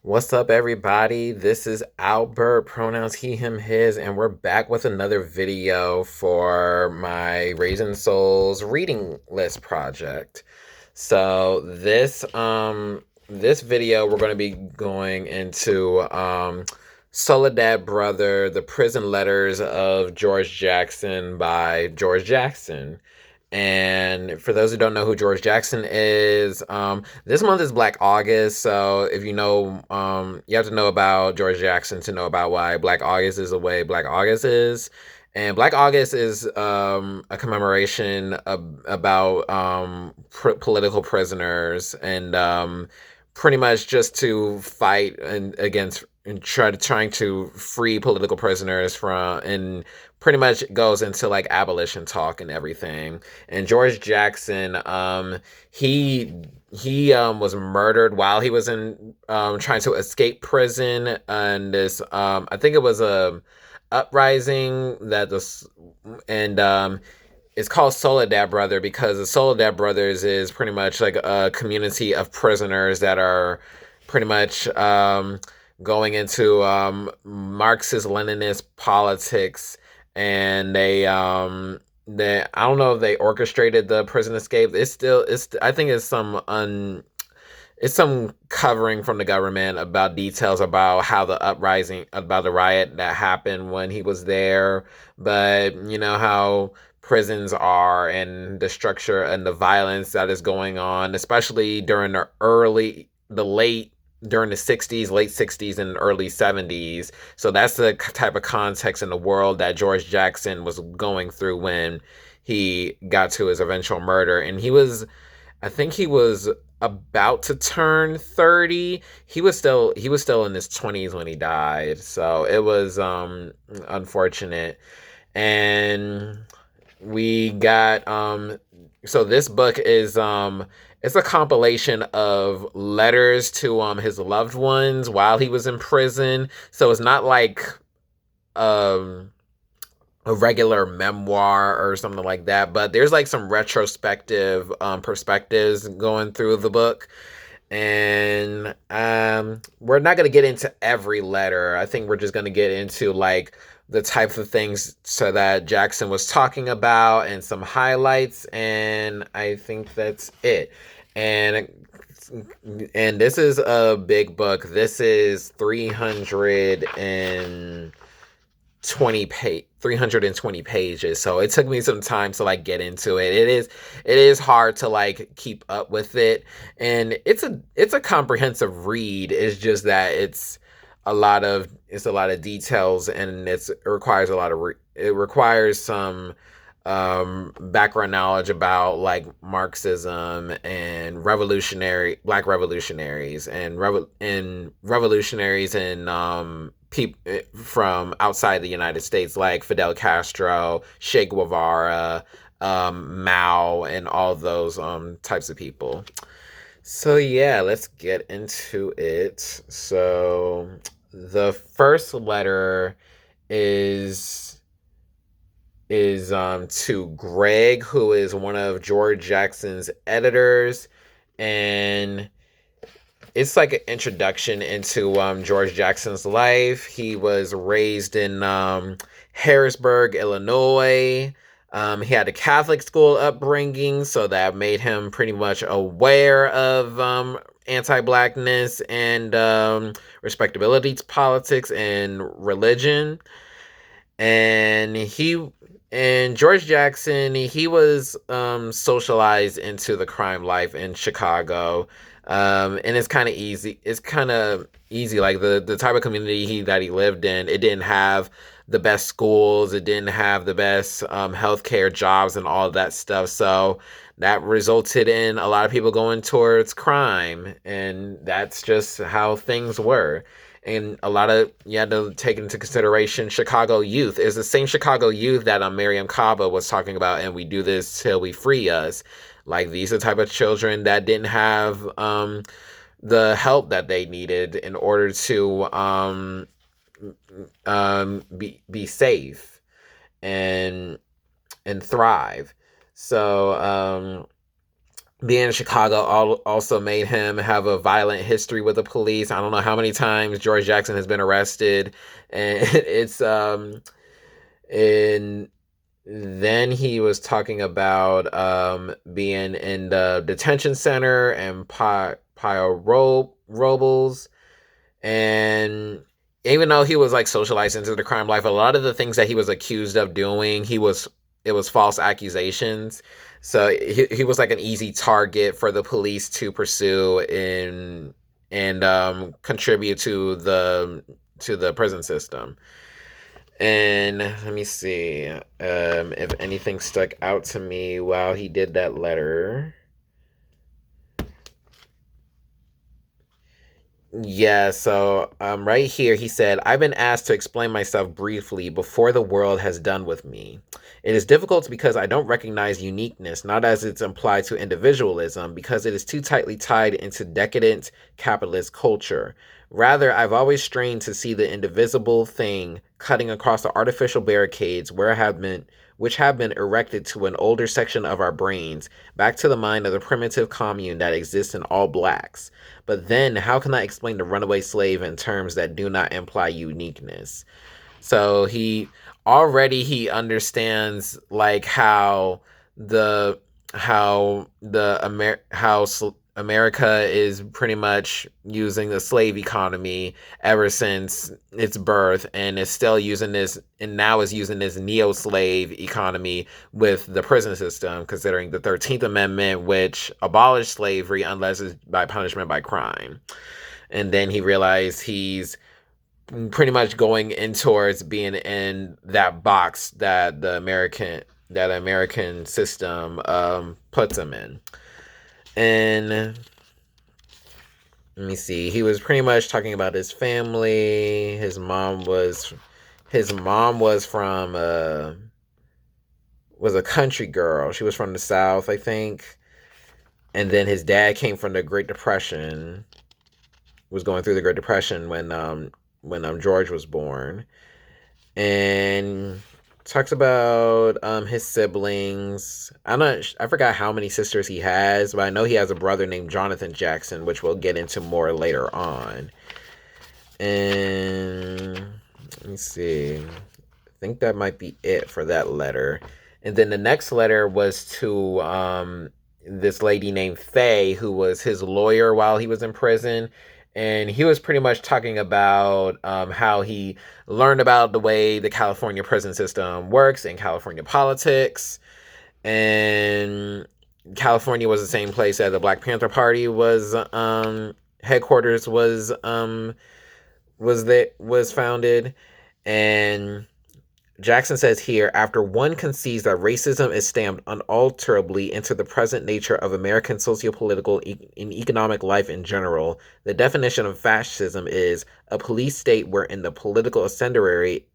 What's up, everybody? This is Albert, pronouns he, him, his, and we're back with another video for my Raisin Souls reading list project. So this video we're going to be going into Soledad Brother, The Prison Letters of George Jackson by George Jackson. And for those who don't know who George Jackson is, this month is Black August. So if you know, you have to know about George Jackson to know about why Black August is the way Black August is. And Black August is a commemoration about political prisoners and pretty much just to fight against and trying to free political prisoners from, and pretty much goes into like abolition talk and everything. And George Jackson, he was murdered while he was in trying to escape prison, and this I think it was a uprising that this and it's called Soledad Brother because the Soledad Brothers is pretty much like a community of prisoners that are pretty much going into Marxist Leninist politics, and they I don't know if they orchestrated the prison escape. It's I think it's some covering from the government about details about how the uprising, about the riot that happened when he was there. But you know how prisons are and the structure and the violence that is going on, especially during during the 60s, late 60s and early 70s. So that's the type of context in the world that George Jackson was going through when he got to his eventual murder. And I think he was about to turn 30. He was still in his 20s when he died. So it was unfortunate. And we got so this book is it's a compilation of letters to his loved ones while he was in prison. So it's not like um a regular memoir or something like that, but there's like some retrospective perspectives going through the book. And we're not going to get into every letter. I think we're just going to get into like the types of things so that Jackson was talking about and some highlights, and I think that's it. And this is a big book. This is 320 pages, so it took me some time to like get into it. It is hard to like keep up with it, and it's a comprehensive read. It's just that it's a lot of details, and it requires it requires some background knowledge about like Marxism and black revolutionaries and revolutionaries and people from outside the United States, like Fidel Castro, Che Guevara, Mao, and all those types of people. So yeah, let's get into it. So the first letter is to Greg, who is one of George Jackson's editors, and it's like an introduction into George Jackson's life. He was raised in Harrisburg, Illinois. He had a Catholic school upbringing, so that made him pretty much aware of anti-blackness and respectability politics and religion. And George Jackson, he was socialized into the crime life in Chicago. And it's kind of easy. It's kind of easy, like the type of community that he lived in. It didn't have the best schools. It didn't have the best healthcare jobs and all of that stuff. So that resulted in a lot of people going towards crime, and that's just how things were. And you had to take into consideration Chicago youth is the same Chicago youth that Miriam Kaba was talking about, and we do this till we free us. Like, these are the type of children that didn't have the help that they needed in order to be safe and thrive. So being in Chicago also made him have a violent history with the police. I don't know how many times George Jackson has been arrested, and it's and then he was talking about being in the detention center and robles, and even though he was like socialized into the crime life, a lot of the things that he was accused of doing, it was false accusations. So he was like an easy target for the police to pursue and contribute to the prison system. And let me see if anything stuck out to me while he did that letter. Yeah, so right here he said, I've been asked to explain myself briefly before the world has done with me. It is difficult because I don't recognize uniqueness, not as it's implied to individualism, because it is too tightly tied into decadent capitalist culture. Rather, I've always strained to see the indivisible thing cutting across the artificial barricades which have been erected to an older section of our brains, back to the mind of the primitive commune that exists in all blacks. But then, how can I explain the runaway slave in terms that do not imply uniqueness? So he understands like the America is pretty much using the slave economy ever since its birth, and is still using this, and now is using this neo-slave economy with the prison system, considering the 13th Amendment, which abolished slavery unless it's by punishment by crime. And then he realized he's pretty much going in towards being in that box that the American system puts him in. And let me see. He was pretty much talking about his family. His mom was from was a country girl. She was from the South, I think. And then his dad came from the Great Depression. Was going through the Great Depression when George was born. And talks about his siblings. I forgot how many sisters he has, but I know he has a brother named Jonathan Jackson, which we'll get into more later on. And let me see. I think that might be it for that letter. And then the next letter was to this lady named Faye, who was his lawyer while he was in prison. And he was pretty much talking about how he learned about the way the California prison system works in California politics. And California was the same place that the Black Panther Party was headquarters was founded. And Jackson says here, after one concedes that racism is stamped unalterably into the present nature of American sociopolitical and economic life in general, the definition of fascism is a police state wherein the political ascendancy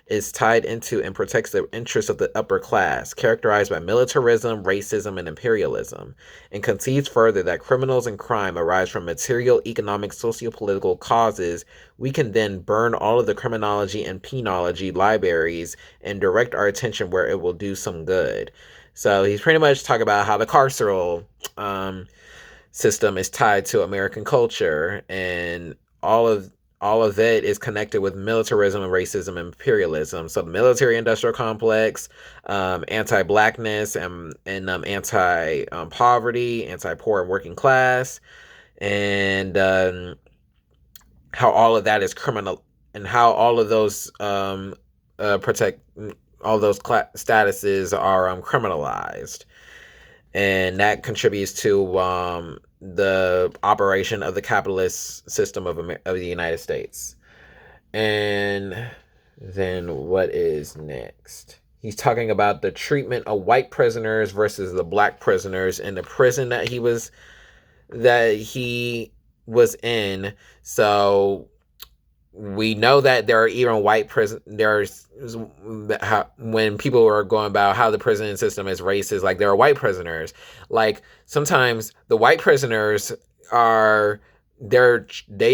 is tied into and protects the interests of the upper class, characterized by militarism, racism, and imperialism, and concedes further that criminals and crime arise from material, economic, sociopolitical causes. We can then burn all of the criminology and penology libraries and direct our attention where it will do some good. So he's pretty much talking about how the carceral system is tied to American culture, and all of it is connected with militarism and racism and imperialism. So the military-industrial complex, anti-blackness, and anti-poverty, anti-poor and working class, and how all of that is criminal, and how all of those protect all those statuses are criminalized, and that contributes to the operation of the capitalist system of the United States. And then what is next? He's talking about the treatment of white prisoners versus the black prisoners in the prison that he was in. So we know that there are even white prison. When people are going about how the prison system is racist, like there are white prisoners. Like sometimes the white prisoners they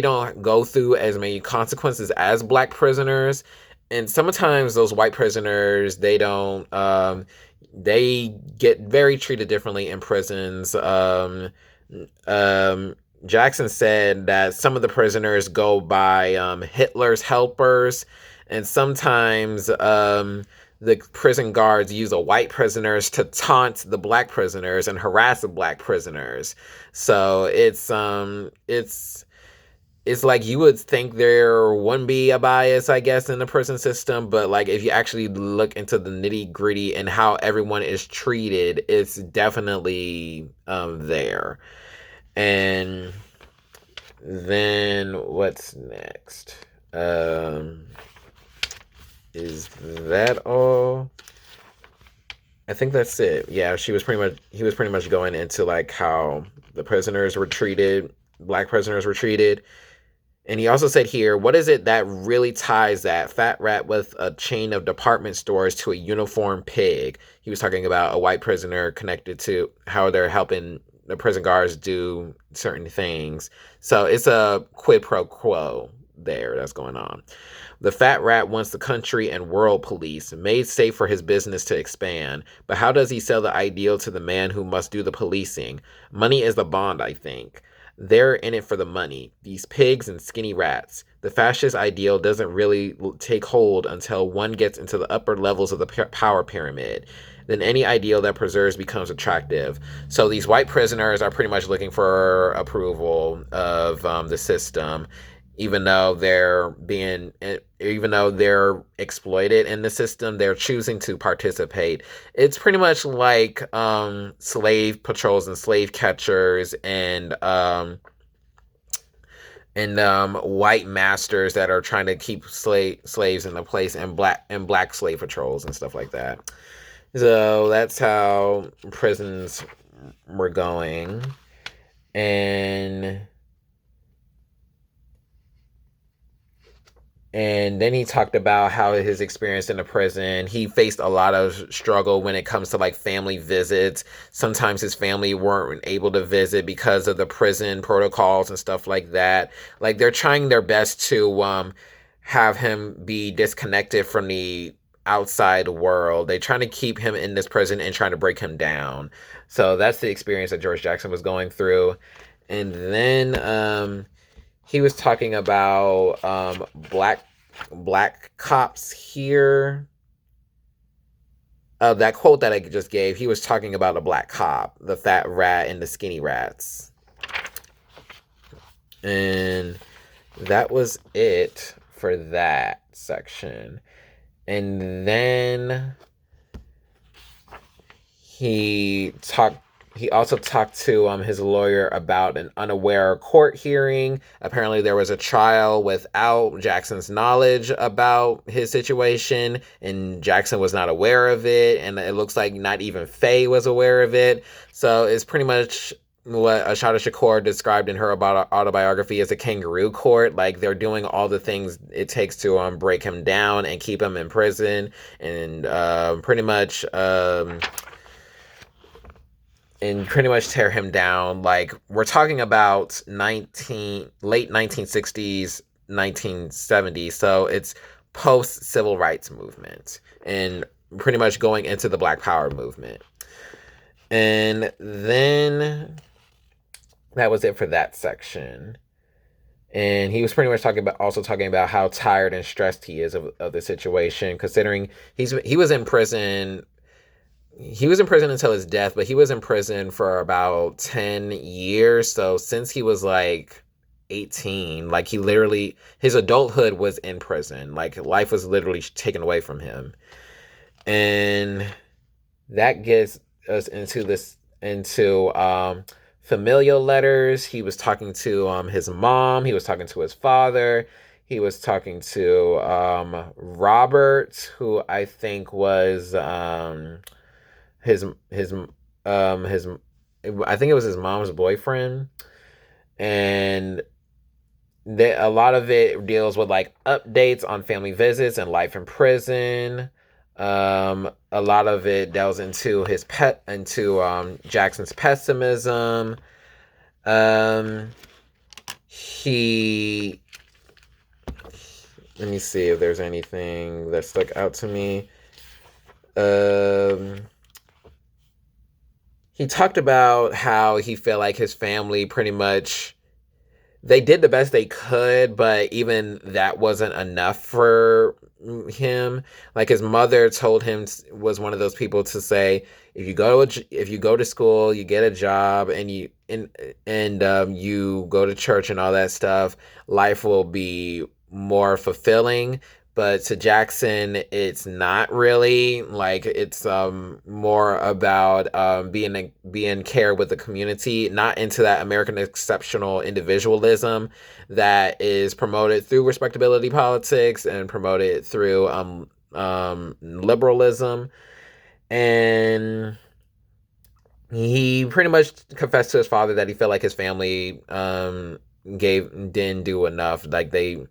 don't go through as many consequences as black prisoners, and sometimes those white prisoners they don't they get very treated differently in prisons. Um, Jackson said that some of the prisoners go by Hitler's helpers, and sometimes the prison guards use the white prisoners to taunt the black prisoners and harass the black prisoners. So it's like you would think there wouldn't be a bias, I guess, in the prison system, but like if you actually look into the nitty gritty and how everyone is treated, it's definitely there. And then what's next? Is that all? I think that's it. Yeah, he was pretty much going into like how the prisoners were treated, black prisoners were treated. And he also said here, what is it that really ties that fat rat with a chain of department stores to a uniformed pig? He was talking about a white prisoner connected to how they're helping the prison guards do certain things. So it's a quid pro quo there that's going on. The fat rat wants the country and world police, made safe for his business to expand. But how does he sell the ideal to the man who must do the policing? Money is the bond, I think. They're in it for the money, these pigs and skinny rats. The fascist ideal doesn't really take hold until one gets into the upper levels of the power pyramid. Then any ideal that preserves becomes attractive. So these white prisoners are pretty much looking for approval of the system, even though even though they're exploited in the system, they're choosing to participate. It's pretty much like slave patrols and slave catchers and white masters that are trying to keep slaves in the place, and black slave patrols and stuff like that. So that's how prisons were going. And then he talked about how his experience in the prison, he faced a lot of struggle when it comes to like family visits. Sometimes his family weren't able to visit because of the prison protocols and stuff like that. Like they're trying their best to have him be disconnected from the outside world. They're trying to keep him in this prison and trying to break him down. So that's the experience that George Jackson was going through. And then he was talking about black cops here. That quote that I just gave, he was talking about a black cop, the fat rat and the skinny rats. And that was it for that section. And then he also talked to his lawyer about an unaware court hearing. Apparently, there was a trial without Jackson's knowledge about his situation, and Jackson was not aware of it. And it looks like not even Faye was aware of it. So it's pretty much what Ashada Shakur described in her autobiography as a kangaroo court. Like they're doing all the things it takes to break him down and keep him in prison, and pretty much tear him down. Like we're talking about late 1960s, 1970s. So it's post civil rights movement and pretty much going into the Black Power movement. And then that was it for that section. And he was pretty much talking about how tired and stressed he is of the situation, considering he was in prison. He was in prison until his death, but he was in prison for about 10 years. So since he was like 18, like his adulthood was in prison. Like life was literally taken away from him. And that gets us into familial letters. He was talking to his mom. He was talking to his father. He was talking to Robert, who I think was his I think it was his mom's boyfriend. And a lot of it deals with like updates on family visits and life in prison. A lot of it delves into Jackson's pessimism. Let me see if there's anything that stuck out to me. he talked about how he felt like his family pretty much they did the best they could, but even that wasn't enough for him. Like his mother told him was one of those people to say, if you go to school, you get a job, and you go to church and all that stuff, life will be more fulfilling. But to Jackson, it's not really like it's more about being care with the community, not into that American exceptional individualism that is promoted through respectability politics and promoted through liberalism. And he pretty much confessed to his father that he felt like his family didn't do enough. Like they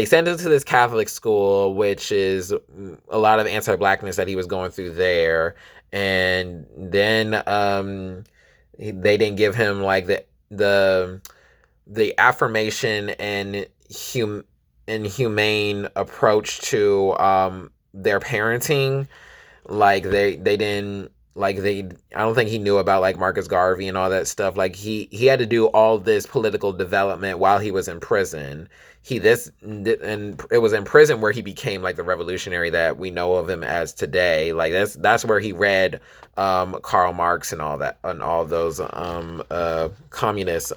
sent him to this Catholic school, which is a lot of anti-blackness that he was going through there, and then they didn't give him like the affirmation and humane approach to their parenting. Like they didn't like they I don't think he knew about like Marcus Garvey and all that stuff. Like he had to do all this political development while he was in prison. And it was in prison where he became like the revolutionary that we know of him as today. Like that's where he read Karl Marx and all that, and all those communist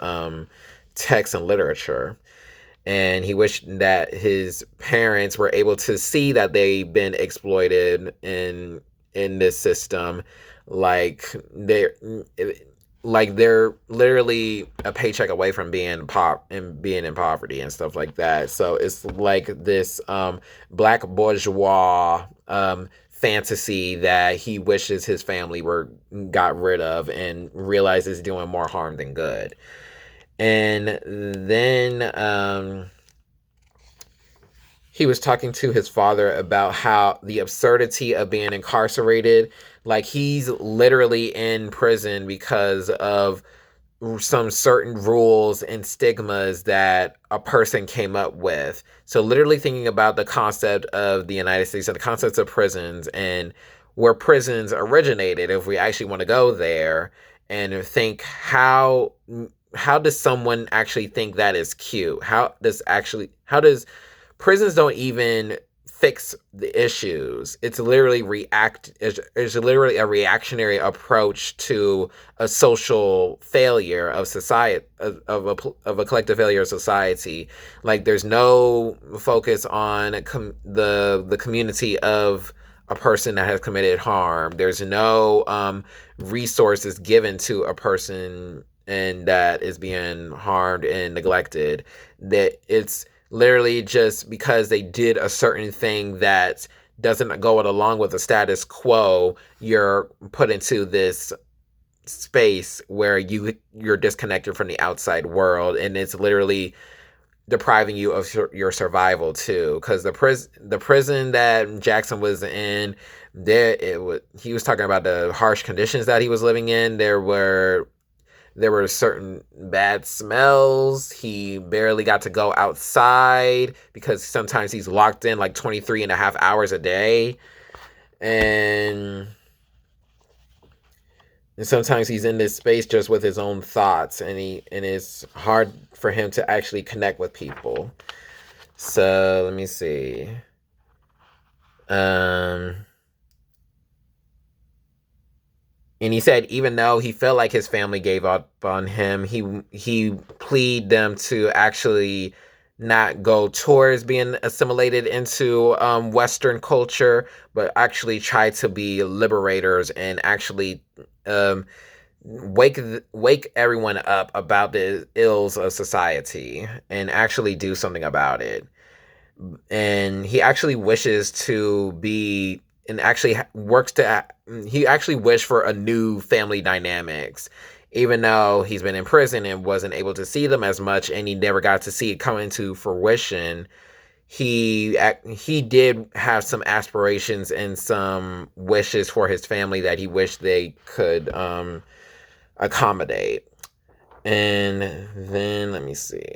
texts and literature. And he wished that his parents were able to see that they've been exploited in this system. like they're they're literally a paycheck away from being being in poverty and stuff like that. So it's like this black bourgeois fantasy that he wishes his family were got rid of, and realizes doing more harm than good. And then he was talking to his father about how the absurdity of being incarcerated. Like, he's literally in prison because of some certain rules and stigmas that a person came up with. So literally thinking about the concept of the United States and the concepts of prisons and where prisons originated, if we actually want to go there and think how does someone actually think that is cute? How does prisons don't even fix the issues. It's literally it's literally a reactionary approach to a social failure of society, of a collective failure of society. Like, there's no focus on the community of a person that has committed harm. There's no resources given to a person and that is being harmed and neglected. That it's literally just because they did a certain thing that doesn't go along with the status quo, you're put into this space where you're disconnected from the outside world, and it's literally depriving you of your survival too. Because the prison that Jackson was in, he was talking about the harsh conditions that he was living in. There were certain bad smells. He barely got to go outside because sometimes he's locked in like 23 and a half hours a day. And sometimes he's in this space just with his own thoughts, and it's hard for him to actually connect with people. So let me see. And he said even though he felt like his family gave up on him, he pleaded them to actually not go towards being assimilated into Western culture, but actually try to be liberators and actually wake everyone up about the ills of society and actually do something about it. And he actually wishes to be and actually works to he actually wished for a new family dynamics, even though he's been in prison and wasn't able to see them as much, and he never got to see it come into fruition. He did have some aspirations and some wishes for his family that he wished they could accommodate. And then let me see.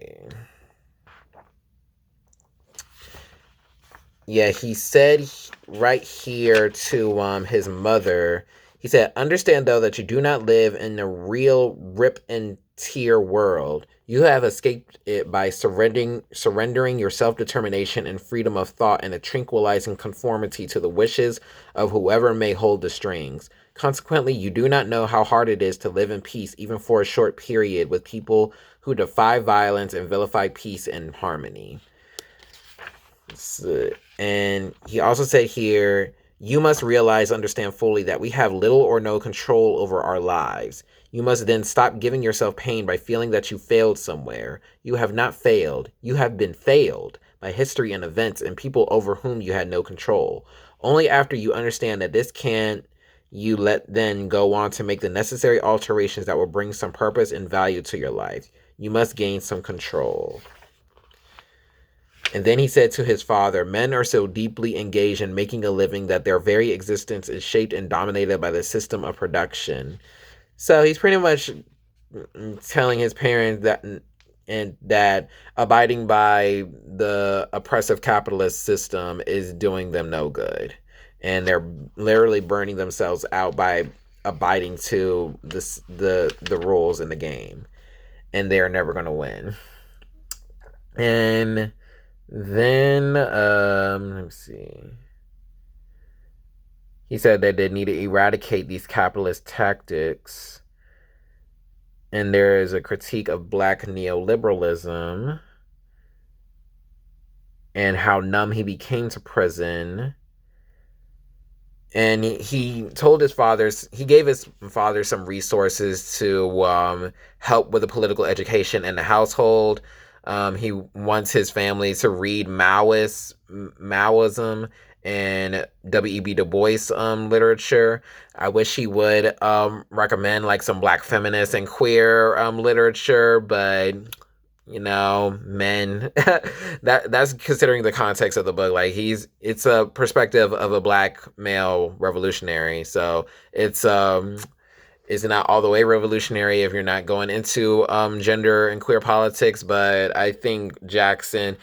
Yeah, he said right here to his mother, He said, understand, though, that you do not live in a real rip and tear world. You have escaped it by surrendering your self-determination and freedom of thought and a tranquilizing conformity to the wishes of whoever may hold the strings. Consequently, you do not know how hard it is to live in peace, even for a short period, with people who defy violence and vilify peace and harmony. And he also said here, you must realize, understand fully that we have little or no control over our lives. You must then stop giving yourself pain by feeling that you failed somewhere. You have not failed. You have been failed by history and events and people over whom you had no control. Only after you understand that this can you let then go on to make the necessary alterations that will bring some purpose and value to your life. You must gain some control. And then he said to his father, men are so deeply engaged in making a living that their very existence is shaped and dominated by the system of production. So he's pretty much telling his parents that abiding by the oppressive capitalist system is doing them no good. And they're literally burning themselves out by abiding to the rules in the game. And they're never going to win. And then, let me see. He said that they need to eradicate these capitalist tactics. And there is a critique of black neoliberalism and how numb he became to prison. And he told his fathers, he gave his father some resources to help with the political education in the household. He wants his family to read Maoism and W.E.B. Du Bois literature. I wish he would recommend like some black feminist and queer literature, but men that's considering the context of the book. Like it's a perspective of a black male revolutionary, so it's not all the way revolutionary if you're not going into gender and queer politics. But I think Jackson,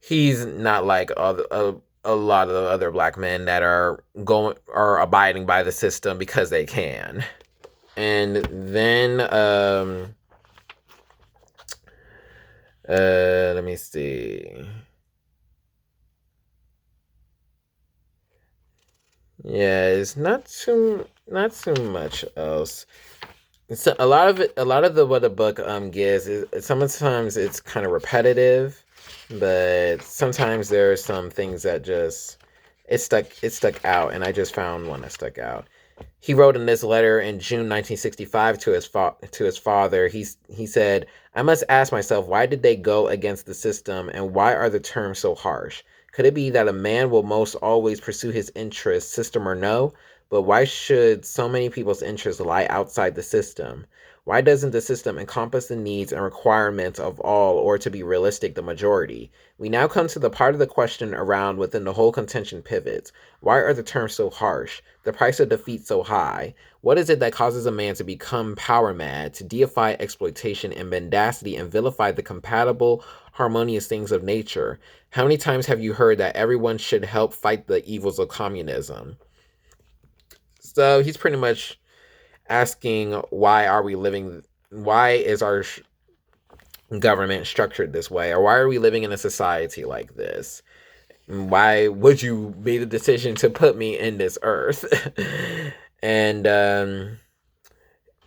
he's not like a lot of the other black men that are abiding by the system because they can. And then let me see. Yeah, it's not too much else. So a lot of what the book gives is sometimes it's kind of repetitive, but sometimes there are some things that just it stuck out, and I just found one that stuck out. He wrote in this letter in June 1965 to his father. He said, "I must ask myself, why did they go against the system, and why are the terms so harsh? Could it be that a man will most always pursue his interests, system or no? But why should so many people's interests lie outside the system? Why doesn't the system encompass the needs and requirements of all, or to be realistic, the majority? We now come to the part of the question around within the whole contention pivots. Why are the terms so harsh? The price of defeat so high? What is it that causes a man to become power mad, to deify exploitation and mendacity and vilify the compatible, harmonious things of nature? How many times have you heard that everyone should help fight the evils of communism?" So he's pretty much asking, why is our government structured this way? Or why are we living in a society like this? Why would you make the decision to put me in this earth? And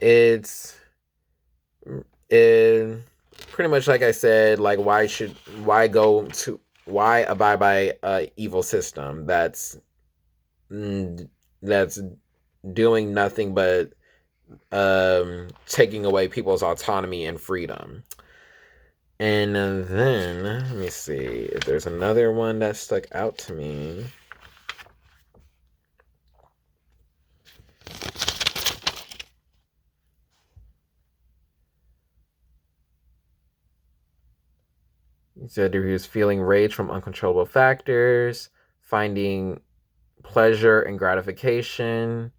it's pretty much like I said, like why abide by a evil system that's doing nothing but taking away people's autonomy and freedom. And then let me see if there's another one that stuck out to me. He said he was feeling rage from uncontrollable factors, finding pleasure and gratification.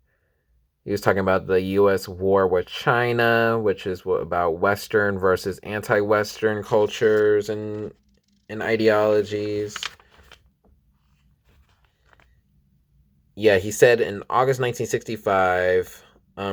He was talking about the U.S. war with China, which is about Western versus anti-Western cultures and ideologies. yeah, he said in August 1965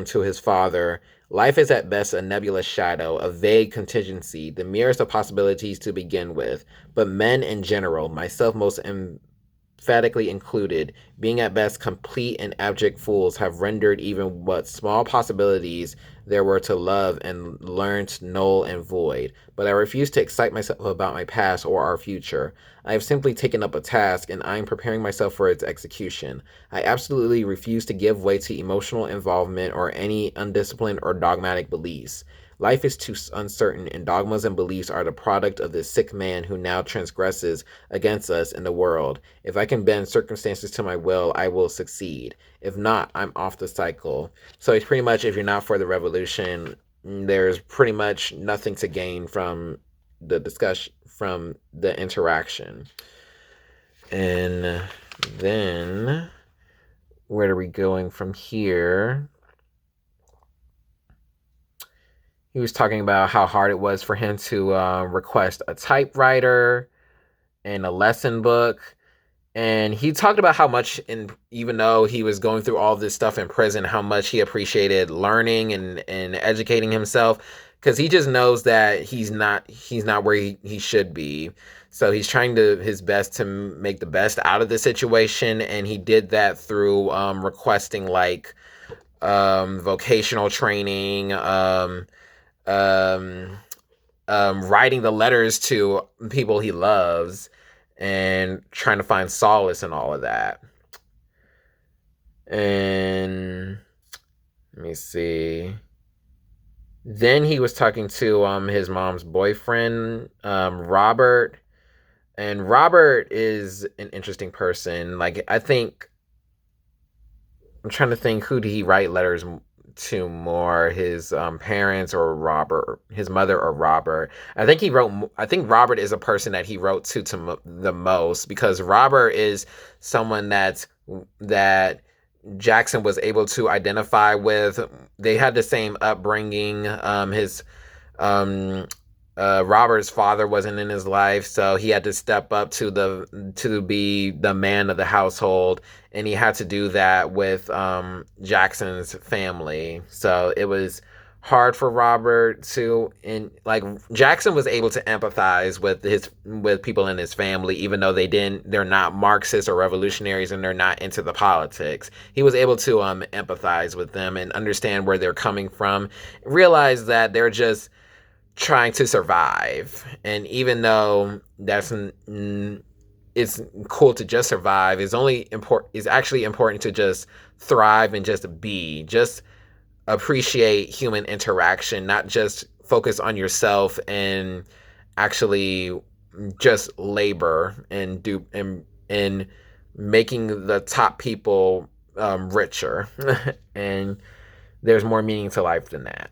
to his father, "Life is at best a nebulous shadow, a vague contingency, the merest of possibilities to begin with. But men in general, myself most emphatically included, being at best complete and abject fools, have rendered even what small possibilities there were to love and learnt null and void. But I refuse to excite myself about my past or our future. I have simply taken up a task, and I am preparing myself for its execution. I absolutely refuse to give way to emotional involvement or any undisciplined or dogmatic beliefs. Life is too uncertain, and dogmas and beliefs are the product of this sick man who now transgresses against us in the world. If I can bend circumstances to my will, I will succeed. If not, I'm off the cycle." So it's pretty much, if you're not for the revolution, there's pretty much nothing to gain from the discussion, from the interaction. And then, where are we going from here? He was talking about how hard it was for him to request a typewriter and a lesson book. And he talked about how much, even though he was going through all this stuff in prison, how much he appreciated learning and educating himself, because he just knows that he's not where he should be. So he's trying his best to make the best out of the situation, and he did that through requesting like vocational training, writing the letters to people he loves, and trying to find solace in all of that. And let me see. Then he was talking to his mom's boyfriend, Robert. And Robert is an interesting person. Like, I'm trying to think, who did he write letters to more, his parents or Robert, his mother or Robert? I think Robert is a person that he wrote to the most, because Robert is someone that Jackson was able to identify with. They had the same upbringing. His Robert's father wasn't in his life, so he had to step up to be the man of the household, and he had to do that with Jackson's family. So it was hard for Robert to, and like, Jackson was able to empathize with people in his family, even though they're not Marxists or revolutionaries, and they're not into the politics. He was able to empathize with them and understand where they're coming from, realize that they're just trying to survive. And even though it's cool to just survive, is actually important to just thrive and just appreciate human interaction, not just focus on yourself and actually just labor and making the top people richer. And there's more meaning to life than that.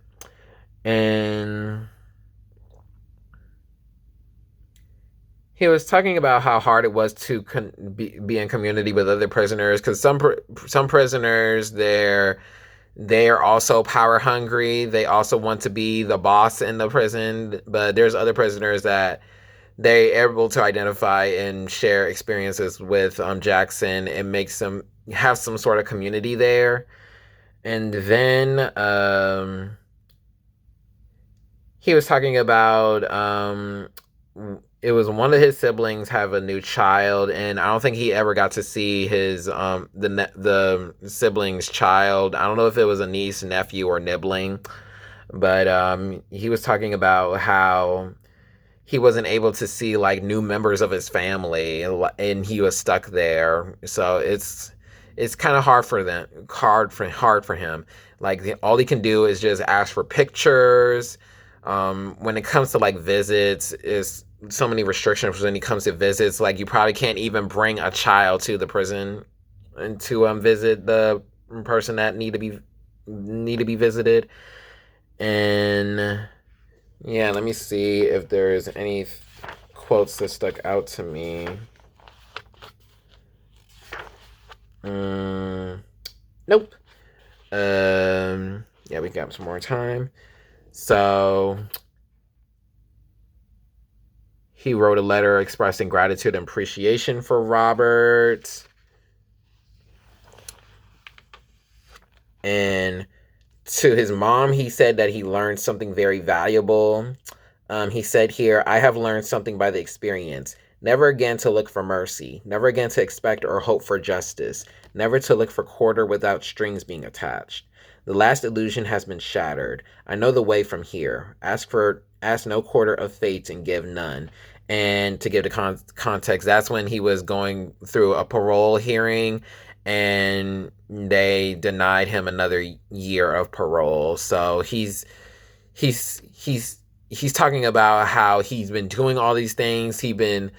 And he was talking about how hard it was to be in community with other prisoners, because some prisoners, they're also power hungry. They also want to be the boss in the prison. But there's other prisoners that they're able to identify and share experiences with Jackson, and makes them have some sort of community there. And then he was talking about it was one of his siblings have a new child, and I don't think he ever got to see his the sibling's child. I don't know if it was a niece, nephew, or nibbling, but he was talking about how he wasn't able to see like new members of his family, and he was stuck there. So it's kind of hard for him. Like, all he can do is just ask for pictures. When it comes to like visits, is so many restrictions when it comes to visits. Like, you probably can't even bring a child to the prison and to visit the person that need to be visited. And yeah, let me see if there's any quotes that stuck out to me. Nope. Yeah, we got some more time. So he wrote a letter expressing gratitude and appreciation for Robert. And to his mom, he said that he learned something very valuable. He said here, I have learned something by the experience. Never again to look for mercy. Never again to expect or hope for justice. Never to look for quarter without strings being attached. The last illusion has been shattered. I know the way from here. Ask no quarter of fate and give none. And to give the context, that's when he was going through a parole hearing, and they denied him another year of parole. So he's talking about how he's been doing all these things. He's been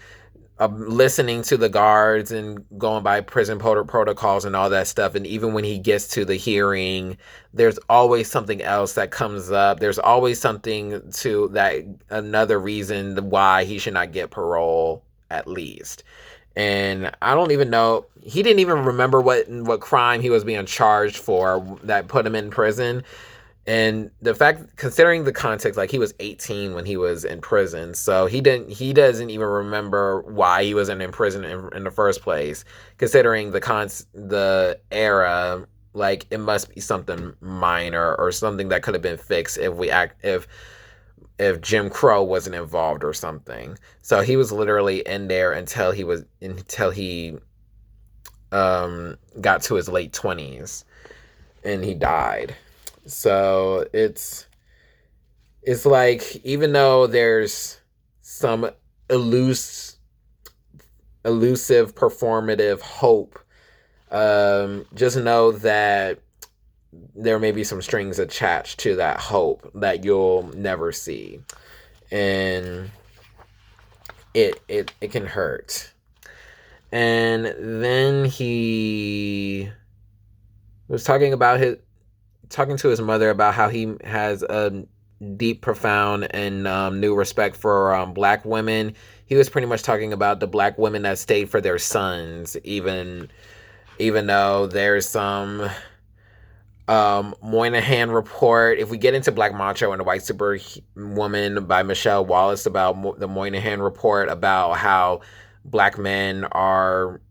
listening to the guards and going by prison protocols and all that stuff. And even when he gets to the hearing, there's always something else that comes up. There's always something to that, another reason why he should not get parole, at least. And I don't even know, he didn't even remember what crime he was being charged for that put him in prison. And the fact, considering the context, like he was 18 when he was in prison, so he doesn't even remember why he was in prison in the first place. Considering the era, like it must be something minor or something that could have been fixed if Jim Crow wasn't involved or something. So he was literally in there until he got to his late 20s, and he died. So it's like, even though there's some elusive performative hope, just know that there may be some strings attached to that hope that you'll never see, and it can hurt. And then he was talking to his mother about how he has a deep, profound, and new respect for black women. He was pretty much talking about the black women that stayed for their sons, even though there's some Moynihan report. If we get into Black Macho and the White Superwoman by Michelle Wallace, about the Moynihan report about how black men are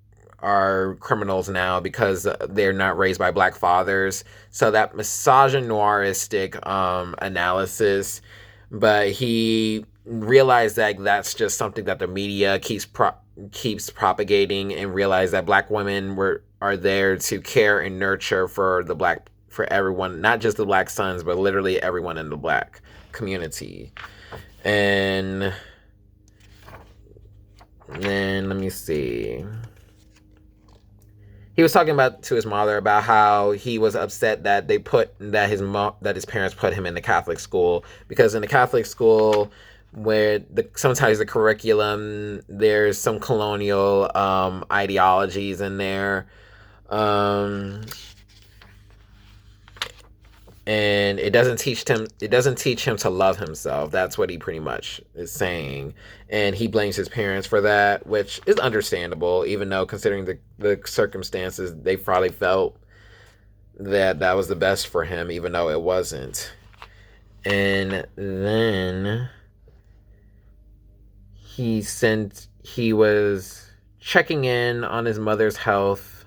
criminals now because they're not raised by black fathers. So that misogynoiristic analysis, but he realized that that's just something that the media keeps propagating, and realized that black women are there to care and nurture for everyone, not just the black sons, but literally everyone in the black community. And then let me see. He was talking to his mother about how he was upset that his parents put him in the Catholic school, because in the Catholic school, where sometimes the curriculum, there's some colonial ideologies in there, and it doesn't teach him to love himself. That's what he pretty much is saying, and he blames his parents for that, which is understandable, even though, considering the circumstances, they probably felt that was the best for him, even though it wasn't. And then he was checking in on his mother's health.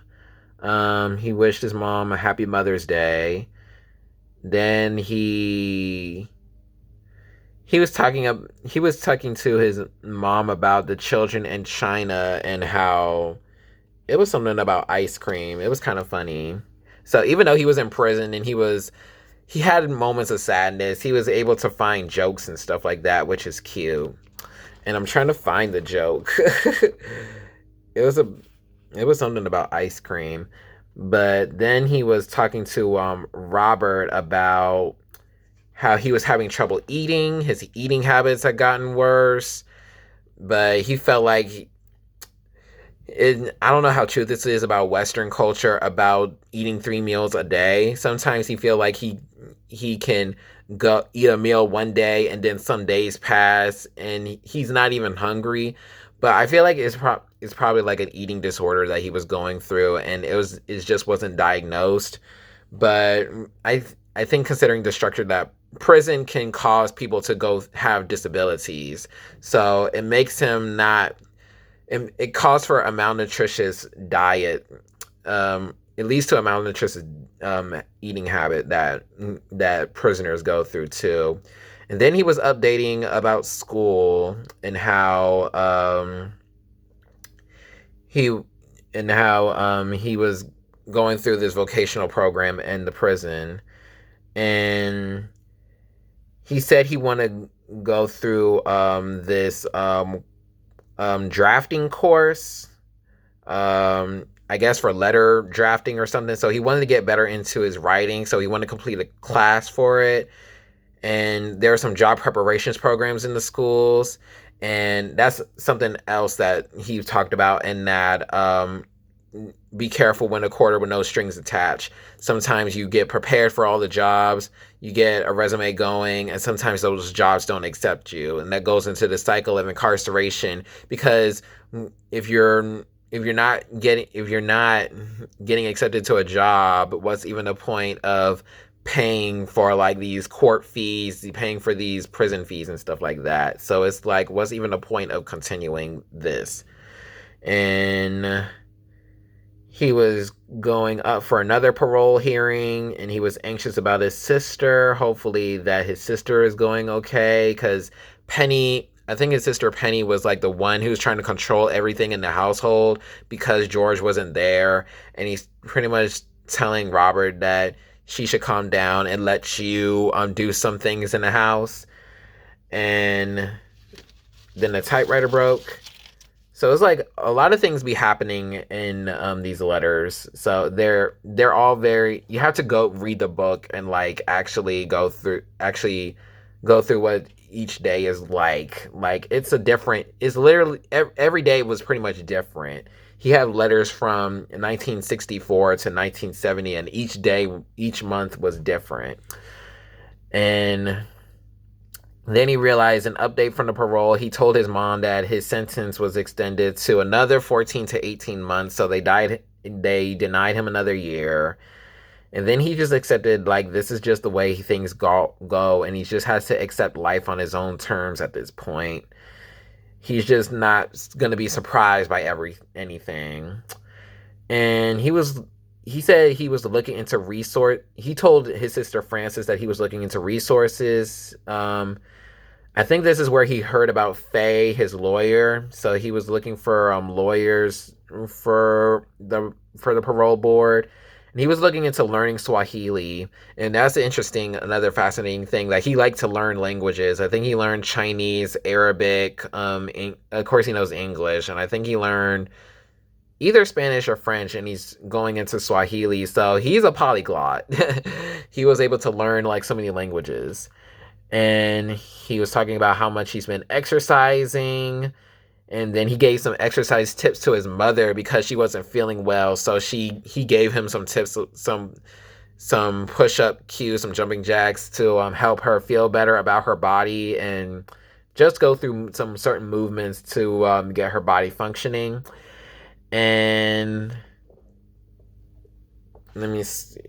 He wished his mom a happy Mother's Day. Then he was talking to his mom about the children in China, and how it was something about ice cream. It was kind of funny. So even though he was in prison and he had moments of sadness, he was able to find jokes and stuff like that, which is cute. And I'm trying to find the joke. It was something about ice cream. But then he was talking to Robert about how he was having trouble eating. His eating habits had gotten worse. But he felt like, I don't know how true this is about Western culture, about eating 3 meals a day. Sometimes he feel like he can go eat a meal one day, and then some days pass and he's not even hungry. But I feel like it's probably like an eating disorder that he was going through, and it just wasn't diagnosed. But I think, considering the structure that prison can cause people to go have disabilities, so it makes him not. It calls for a malnutritious diet, it leads to a malnutritious eating habit that prisoners go through too. And then he was updating about school and he he was going through this vocational program in the prison, and he said he wanted to go through this drafting course, I guess for letter drafting or something. So he wanted to get better into his writing, so he wanted to complete a class for it. And there are some job preparations programs in the schools, and that's something else that he talked about, and that be careful when a quarter with no strings attached. Sometimes you get prepared for all the jobs, you get a resume going, and sometimes those jobs don't accept you, and that goes into the cycle of incarceration. Because if you're not getting accepted to a job, what's even the point of paying for like these court fees, paying for these prison fees and stuff like that? So it's like, what's even the point of continuing this? And he was going up for another parole hearing, and he was anxious about his sister. Hopefully that his sister is going okay, because Penny, I think his sister Penny was like the one who was trying to control everything in the household because George wasn't there. And he's pretty much telling Robert that she should calm down and let you do some things in the house. And then the typewriter broke. So it's like a lot of things be happening in these letters. So they're all very, you have to go read the book and like actually go through what each day is like. Like it's literally every day was pretty much different. He had letters from 1964 to 1970, and each month was different. And then he realized an update from the parole. He told his mom that his sentence was extended to another 14 to 18 months. So they denied him another year. And then he just accepted, like, this is just the way things go. And he just has to accept life on his own terms at this point. He's just not going to be surprised by anything. And he said he was looking into he told his sister Frances that he was looking into resources. I think this is where he heard about Faye, his lawyer. So he was looking for lawyers for the parole board. And he was looking into learning Swahili. And that's another fascinating thing, that he liked to learn languages. I think he learned Chinese, Arabic, of course he knows English, and I think he learned either Spanish or French, and he's going into Swahili. So he's a polyglot. He was able to learn like so many languages. And he was talking about how much he's been exercising. And then he gave some exercise tips to his mother because she wasn't feeling well. So he gave him some tips, some push-up cues, some jumping jacks to help her feel better about her body, and just go through some certain movements to get her body functioning. And let me see.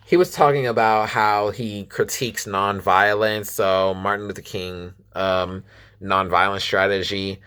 He was talking about how he critiques nonviolence, so Martin Luther King nonviolent strategy,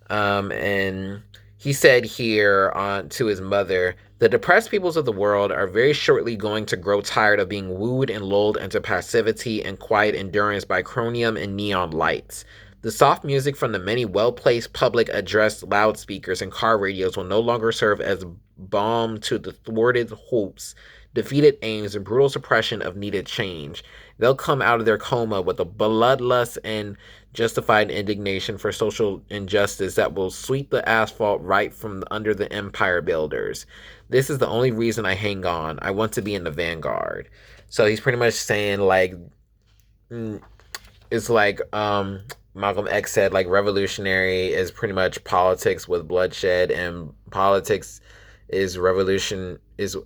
and he said here to his mother, "The depressed peoples of the world are very shortly going to grow tired of being wooed and lulled into passivity and quiet endurance by chromium and neon lights. The soft music from the many well-placed public address loudspeakers and car radios will no longer serve as balm to the thwarted hopes, defeated aims, and brutal suppression of needed change. They'll come out of their coma with a bloodlust and justified indignation for social injustice that will sweep the asphalt right from under the empire builders. This is the only reason I hang on. I want to be in the vanguard." So he's pretty much saying, like, it's like Malcolm X said, like, revolutionary is pretty much politics with bloodshed, and politics is revolution is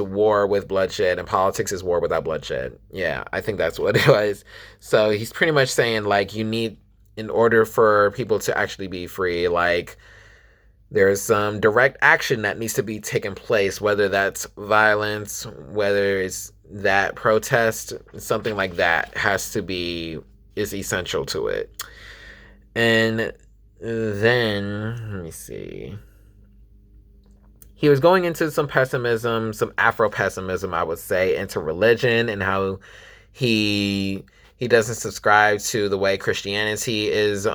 war with bloodshed, and politics is war without bloodshed. Yeah, I think that's what it was. So he's pretty much saying, like, you need, in order for people to actually be free, like, there's some direct action that needs to be taken place, whether that's violence, whether it's that protest, something like that is essential to it. And then, let me see. He was going into some pessimism, some Afro pessimism, I would say, into religion and how he doesn't subscribe to the way Christianity is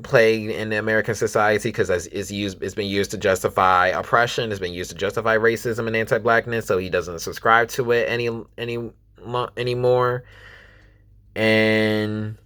played in the American society, because it's been used to justify oppression, it's been used to justify racism and anti-blackness, so he doesn't subscribe to it anymore. And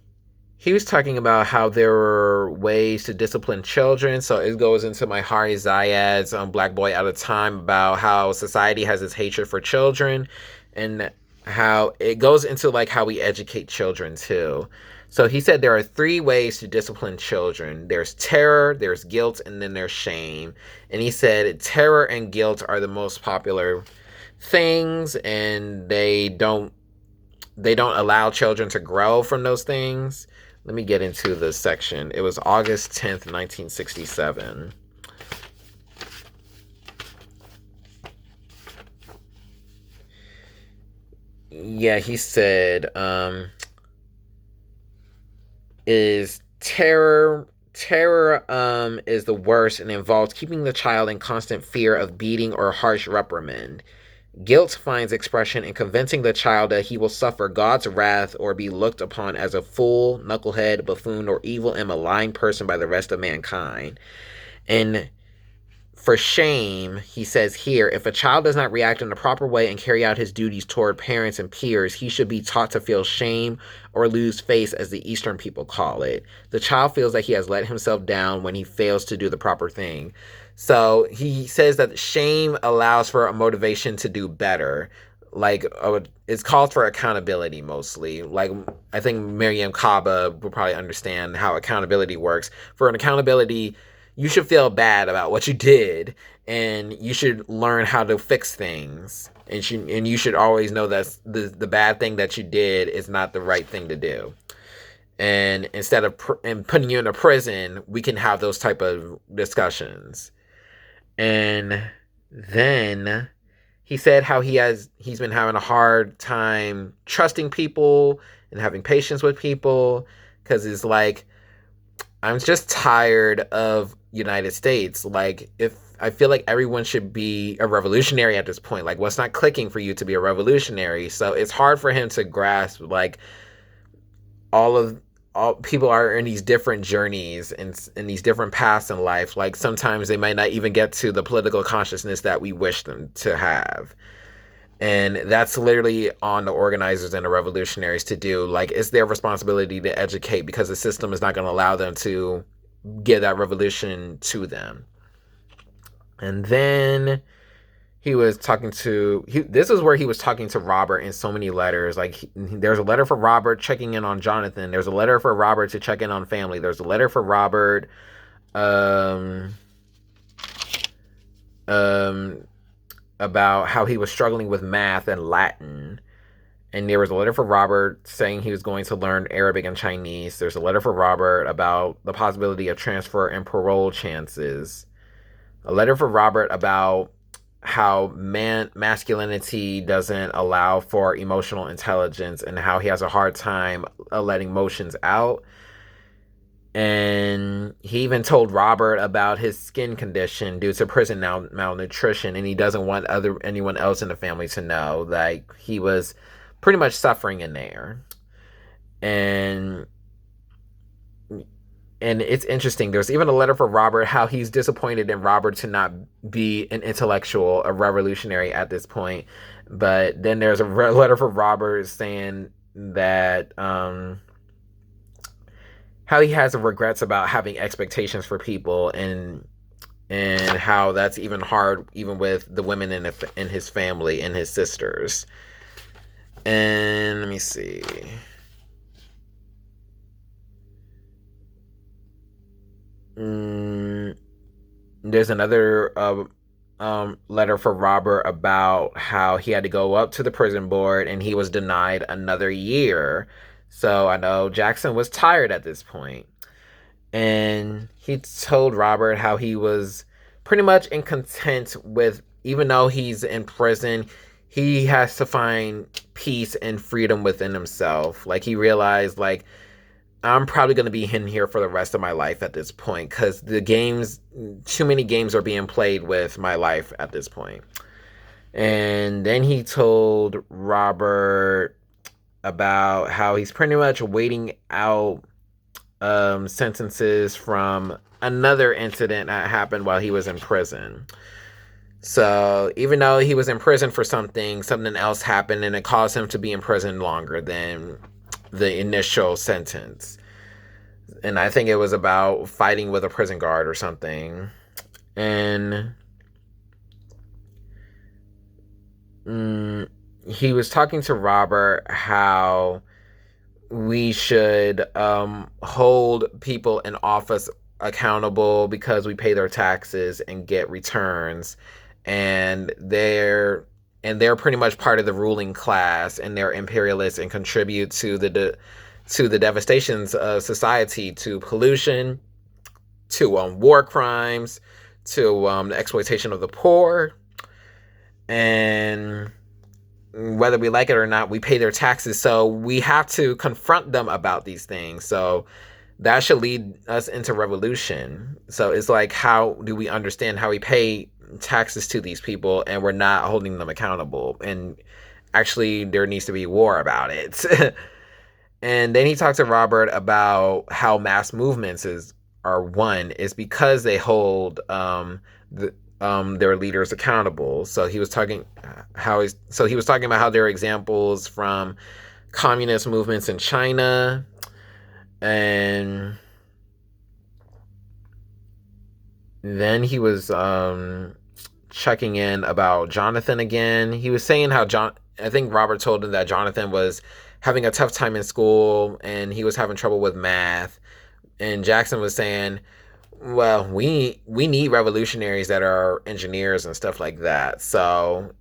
he was talking about how there were ways to discipline children. So it goes into my Hari Zayad's Black Boy Out of Time, about how society has this hatred for children, and how it goes into like how we educate children too. So he said there are 3 ways to discipline children. There's terror, there's guilt, and then there's shame. And he said terror and guilt are the most popular things, and they don't allow children to grow from those things. Let me get into the section. It was August 10th, 1967. Yeah, he said, is terror is the worst and involves keeping the child in constant fear of beating or harsh reprimand. Guilt finds expression in convincing the child that he will suffer God's wrath or be looked upon as a fool, knucklehead, buffoon, or evil and malign person by the rest of mankind. And for shame, he says here, if a child does not react in the proper way and carry out his duties toward parents and peers, he should be taught to feel shame or lose face, as the Eastern people call it. The child feels that he has let himself down when he fails to do the proper thing. So he says that shame allows for a motivation to do better. Like, it's called for accountability mostly. Like, I think Miriam Kaba would probably understand how accountability works. For an accountability, you should feel bad about what you did, and you should learn how to fix things. And you should always know that the bad thing that you did is not the right thing to do. And instead of putting you in a prison, we can have those type of discussions. And then he said how he's been having a hard time trusting people and having patience with people, because it's like, I'm just tired of United States. Like, if I feel like everyone should be a revolutionary at this point, like, what's not clicking for you to be a revolutionary? So it's hard for him to grasp, like, all people are in these different journeys and in these different paths in life. Like, sometimes they might not even get to the political consciousness that we wish them to have. And that's literally on the organizers and the revolutionaries to do. Like, it's their responsibility to educate, because the system is not going to allow them to give that revolution to them. And then he was talking to, this is where he was talking to Robert in so many letters. Like, there's a letter for Robert checking in on Jonathan. There's a letter for Robert to check in on family. There's a letter for Robert about how he was struggling with math and Latin. And there was a letter for Robert saying he was going to learn Arabic and Chinese. There's a letter for Robert about the possibility of transfer and parole chances. A letter for Robert about how masculinity doesn't allow for emotional intelligence, and how he has a hard time letting emotions out. And he even told Robert about his skin condition due to prison malnutrition, and he doesn't want anyone else in the family to know that he was pretty much suffering in there. And it's interesting. There's even a letter for Robert, how he's disappointed in Robert to not be an intellectual, a revolutionary at this point. But then there's a letter for Robert saying that how he has regrets about having expectations for people, and how that's even hard, even with the women in his family and his sisters. And let me see. There's another letter for Robert about how he had to go up to the prison board and he was denied another year. So I know Jackson was tired at this point. And he told Robert how he was pretty much incontent with, even though he's in prison, he has to find peace and freedom within himself. Like, he realized, like, I'm probably going to be in here for the rest of my life at this point because too many games are being played with my life at this point. And then he told Robert about how he's pretty much waiting out sentences from another incident that happened while he was in prison. So even though he was in prison for something else happened and it caused him to be in prison longer than the initial sentence. And I think it was about fighting with a prison guard or something. And he was talking to Robert how we should hold people in office accountable because we pay their taxes and get returns, and they're pretty much part of the ruling class, and they're imperialists and contribute to the devastations of society, to pollution, to war crimes, to the exploitation of the poor, and whether we like it or not, we pay their taxes. So we have to confront them about these things. So that should lead us into revolution. So it's like, how do we understand how we pay taxes to these people and we're not holding them accountable? And actually, there needs to be war about it. And then he talked to Robert about how mass movements are won is because they hold their leaders accountable. So he was talking about how there are examples from communist movements in China, and then he was checking in about Jonathan again. He was saying how I think Robert told him that Jonathan was having a tough time in school and he was having trouble with math, and Jackson was saying, well, we need revolutionaries that are engineers and stuff like that. So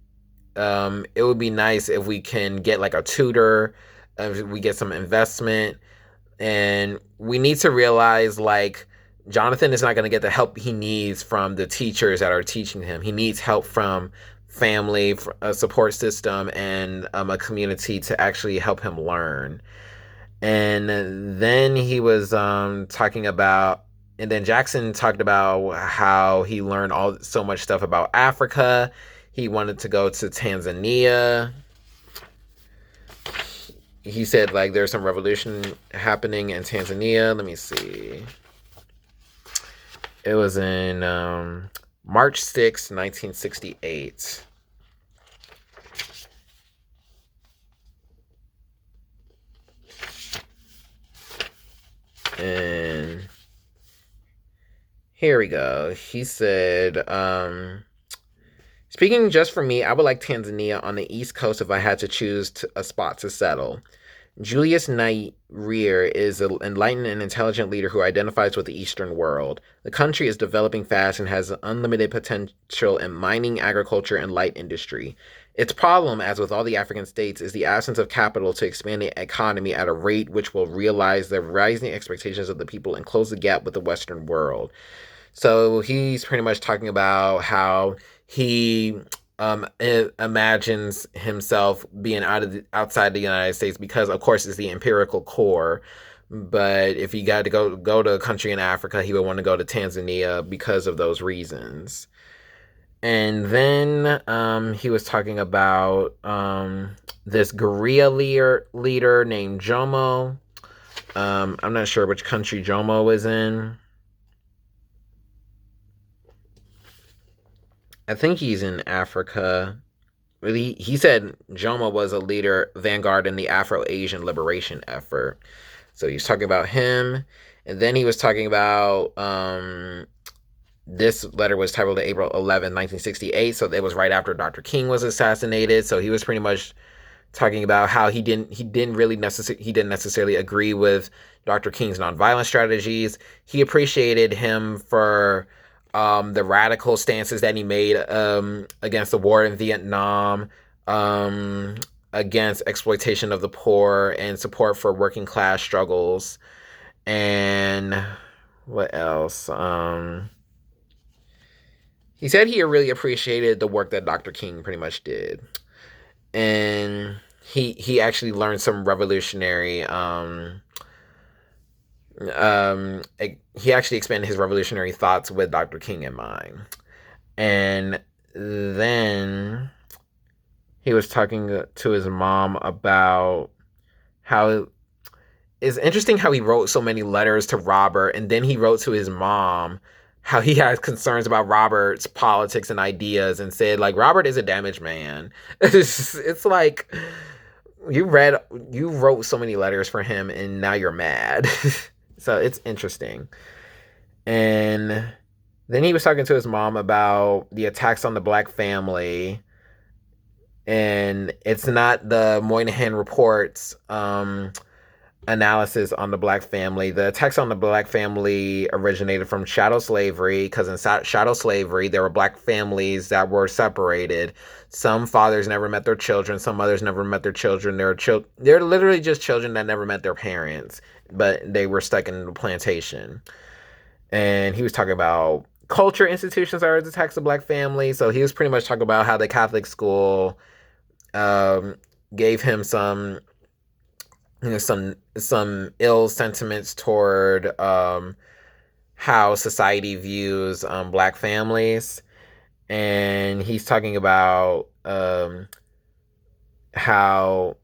it would be nice if we can get like a tutor, if we get some investment, and we need to realize like Jonathan is not going to get the help he needs from the teachers that are teaching him. He needs help from family, a support system, and a community to actually help him learn. And then he was talking about, and then Jackson talked about how he learned so much stuff about Africa. He wanted to go to Tanzania. He said like there's some revolution happening in Tanzania. Let me see. It was in March 6, 1968. And here we go. He said, speaking just for me, I would like Tanzania on the East Coast if I had to choose a spot to settle. Julius Nyerere is an enlightened and intelligent leader who identifies with the Eastern world. The country is developing fast and has unlimited potential in mining, agriculture, and light industry. Its problem, as with all the African states, is the absence of capital to expand the economy at a rate which will realize the rising expectations of the people and close the gap with the Western world. So he's pretty much talking about how he imagines himself being outside the United States because, of course, it's the empirical core. But if he got to go to a country in Africa, he would want to go to Tanzania because of those reasons. And then he was talking about this guerrilla leader named Jomo. I'm not sure which country Jomo was in. I think he's in Africa. He said Jomo was a leader, vanguard in the Afro-Asian liberation effort. So he's talking about him. And then he was talking about, this letter was titled April 11, 1968. So it was right after Dr. King was assassinated. So he was pretty much talking about how he didn't necessarily agree with Dr. King's nonviolent strategies. He appreciated him for the radical stances that he made against the war in Vietnam, against exploitation of the poor, and support for working class struggles. And what else? He said he really appreciated the work that Dr. King pretty much did. And he actually learned some revolutionary he actually expanded his revolutionary thoughts with Dr. King in mind. And then he was talking to his mom about how it's interesting how he wrote so many letters to Robert, and then he wrote to his mom how he has concerns about Robert's politics and ideas, and said like Robert is a damaged man. It's like you wrote so many letters for him, and now you're mad. So it's interesting. And then he was talking to his mom about the attacks on the black family, and it's not the Moynihan reports analysis on the black family. The attacks on the black family originated from chattel slavery, because in chattel slavery, there were black families that were separated. Some fathers never met their children. Some mothers never met their children. They're literally just children that never met their parents, but they were stuck in the plantation. And he was talking about culture institutions are attacks of black families. So he was pretty much talking about how the Catholic school gave him some some ill sentiments toward how society views black families. And he's talking about how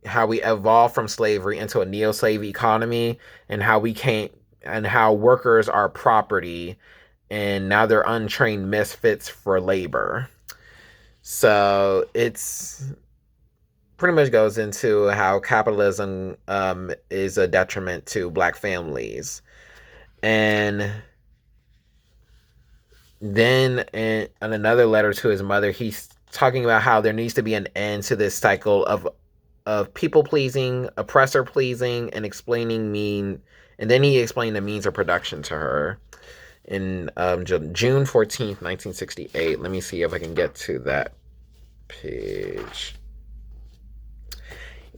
how we evolved from slavery into a neo-slave economy, and how workers are property, and now they're untrained misfits for labor. So it's pretty much goes into how capitalism is a detriment to black families. And then in another letter to his mother, he's talking about how there needs to be an end to this cycle of people pleasing, oppressor pleasing, and and then he explained the means of production to her in June 14th, 1968. Let me see if I can get to that page.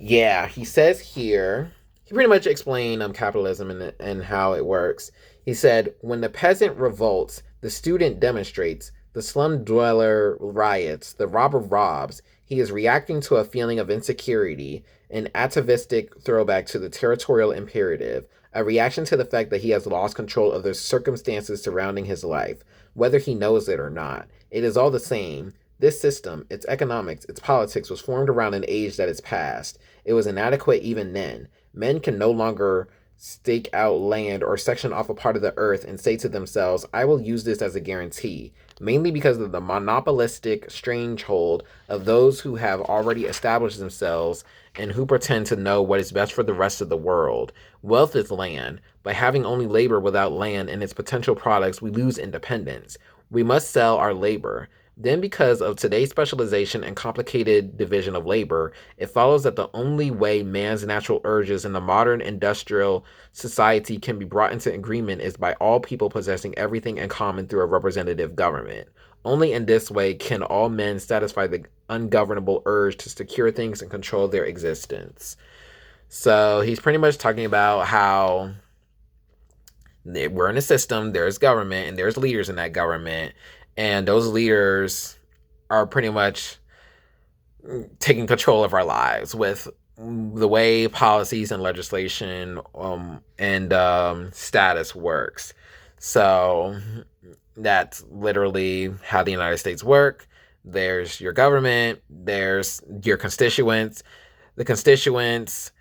Yeah, he says here, he pretty much explained capitalism and how it works. He said, when the peasant revolts, the student demonstrates, the slum dweller riots, the robber robs, he is reacting to a feeling of insecurity, an atavistic throwback to the territorial imperative, a reaction to the fact that he has lost control of the circumstances surrounding his life, whether he knows it or not. It is all the same. This system, its economics, its politics, was formed around an age that is past. It was inadequate even then. Men can no longer stake out land or section off a part of the earth and say to themselves, I will use this as a guarantee, mainly because of the monopolistic stranglehold of those who have already established themselves and who pretend to know what is best for the rest of the world. Wealth is land. By having only labor without land and its potential products, we lose independence. We must sell our labor. Then, because of today's specialization and complicated division of labor, it follows that the only way man's natural urges in the modern industrial society can be brought into agreement is by all people possessing everything in common through a representative government. Only in this way can all men satisfy the ungovernable urge to secure things and control their existence. So he's pretty much talking about how we're in a system, there's government, and there's leaders in that government, and those leaders are pretty much taking control of our lives with the way policies and legislation and status works. So that's literally how the United States work. There's your government, there's your constituents. The constituents,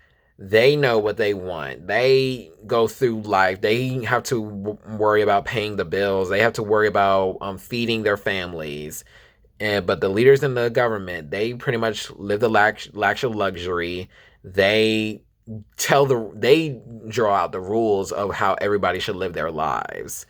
they know what they want. They go through life. They have to worry about paying the bills. They have to worry about feeding their families. But the leaders in the government, they pretty much live the lax of luxury. They they draw out the rules of how everybody should live their lives.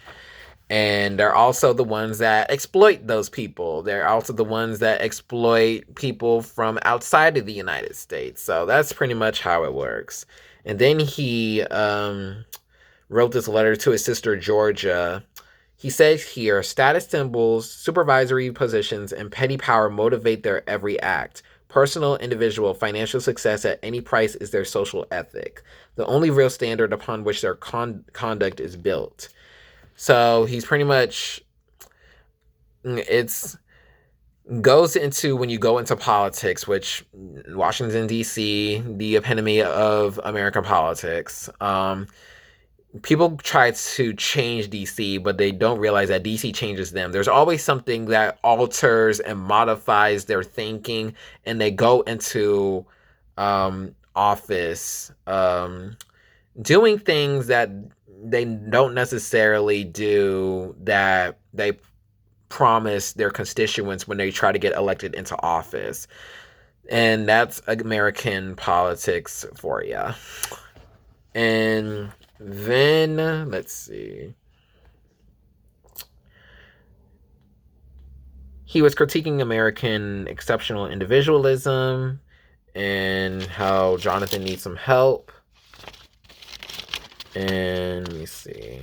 And they're also the ones that exploit those people. They're also the ones that exploit people from outside of the United States. So that's pretty much how it works. And then he wrote this letter to his sister, Georgia. He says here, status symbols, supervisory positions, and petty power motivate their every act. Personal, individual, financial success at any price is their social ethic, the only real standard upon which their conduct is built. So he's pretty much, it's goes into when you go into politics, which Washington, D.C., the epitome of American politics. People try to change DC, but they don't realize that DC changes them. There's always something that alters and modifies their thinking, and they go into office doing things that they don't necessarily do that they promise their constituents when they try to get elected into office. And that's American politics for you. And then, let's see. He was critiquing American exceptional individualism and how Jonathan needs some help. And let me see.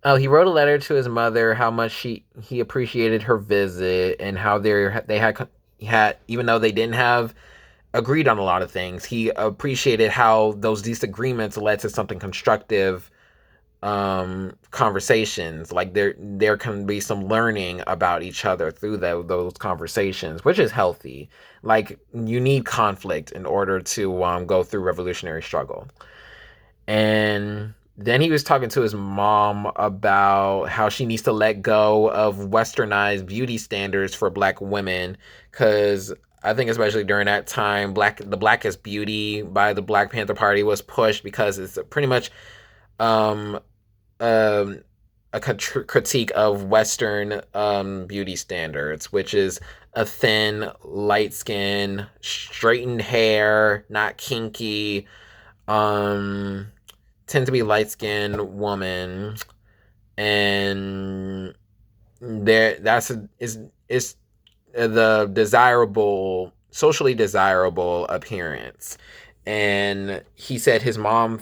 Oh, he wrote a letter to his mother how much he appreciated her visit and how they had even though they didn't have agreed on a lot of things, he appreciated how those disagreements led to something constructive conversations. Like there can be some learning about each other through those conversations, which is healthy. Like you need conflict in order to go through revolutionary struggle. And then he was talking to his mom about how she needs to let go of westernized beauty standards for Black women, because I think especially during that time, the Blackest Beauty by the Black Panther Party was pushed because it's pretty much a critique of Western beauty standards, which is a thin, light skin, straightened hair, not kinky, tend to be light-skinned woman, and is the desirable, socially desirable appearance. And he said his mom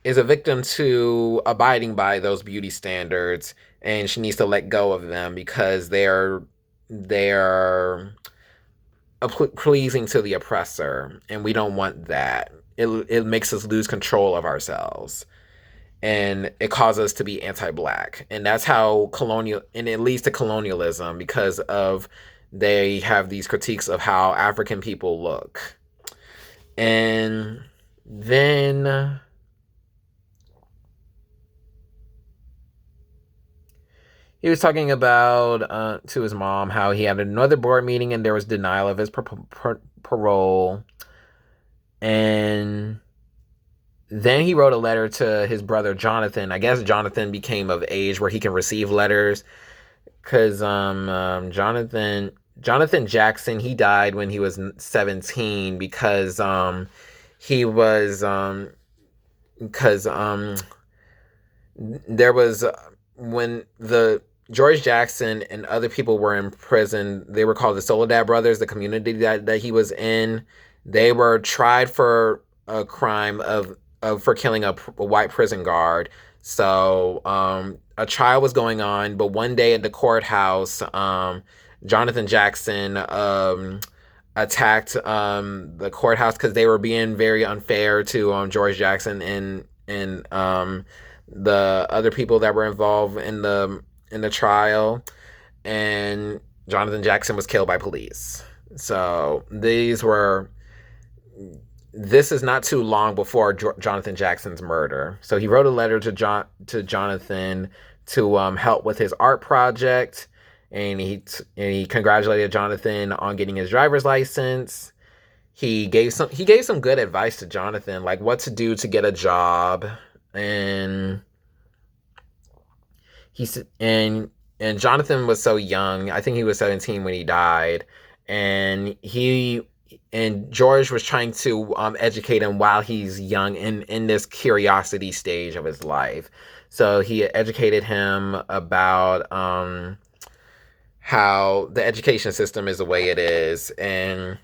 is a victim to abiding by those beauty standards, and she needs to let go of them because they're pleasing to the oppressor, and we don't want that. It makes us lose control of ourselves, and it causes us to be anti-Black, and that's how it leads to colonialism, because of they have these critiques of how African people look. And then he was talking about to his mom how he had another board meeting and there was denial of his parole. And then he wrote a letter to his brother Jonathan. I guess Jonathan became of age where he can receive letters, because Jonathan Jackson, he died when he was 17 because he was because there was when the George Jackson and other people were in prison. They were called the Soledad Brothers, the community that he was in. They were tried for a crime for killing a white prison guard. So a trial was going on, but one day at the courthouse, Jonathan Jackson attacked the courthouse because they were being very unfair to George Jackson and the other people that were involved in the trial, and Jonathan Jackson was killed by police. So this is not too long before Jonathan Jackson's murder. So he wrote a letter to Jonathan to help with his art project, and he congratulated Jonathan on getting his driver's license. He gave some good advice to Jonathan, like what to do to get a job, and and Jonathan was so young. I think he was 17 when he died, and George was trying to educate him while he's young in this curiosity stage of his life. So he educated him about how the education system is the way it is, and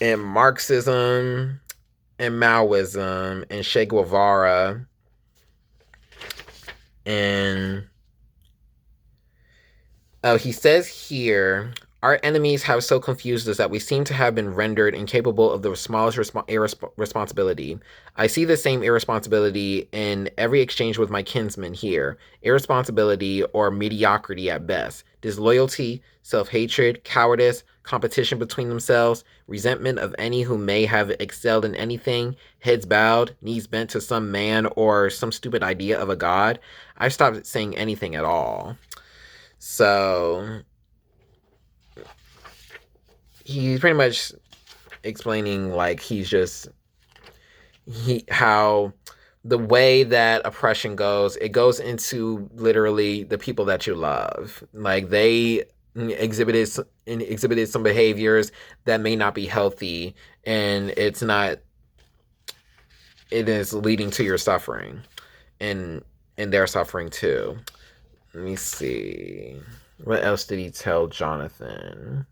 Marxism and Maoism and Che Guevara. And he says here Our enemies have so confused us that we seem to have been rendered incapable of the smallest irresponsibility. I see the same irresponsibility in every exchange with my kinsmen here. Irresponsibility or mediocrity at best. Disloyalty, self hatred, cowardice, competition between themselves, resentment of any who may have excelled in anything, heads bowed, knees bent to some man or some stupid idea of a god. I've stopped saying anything at all. So he's pretty much explaining like how the way that oppression goes, it goes into literally the people that you love. Like they exhibited some behaviors that may not be healthy, and it is leading to your suffering and their suffering too. Let me see. What else did he tell Jonathan?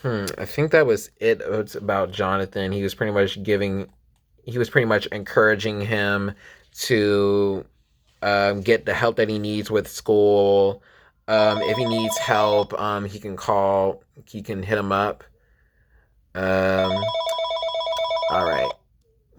I think that was it. It's about Jonathan. He was pretty much encouraging him to get the help that he needs with school. If he needs help, he can hit him up. Um, all right.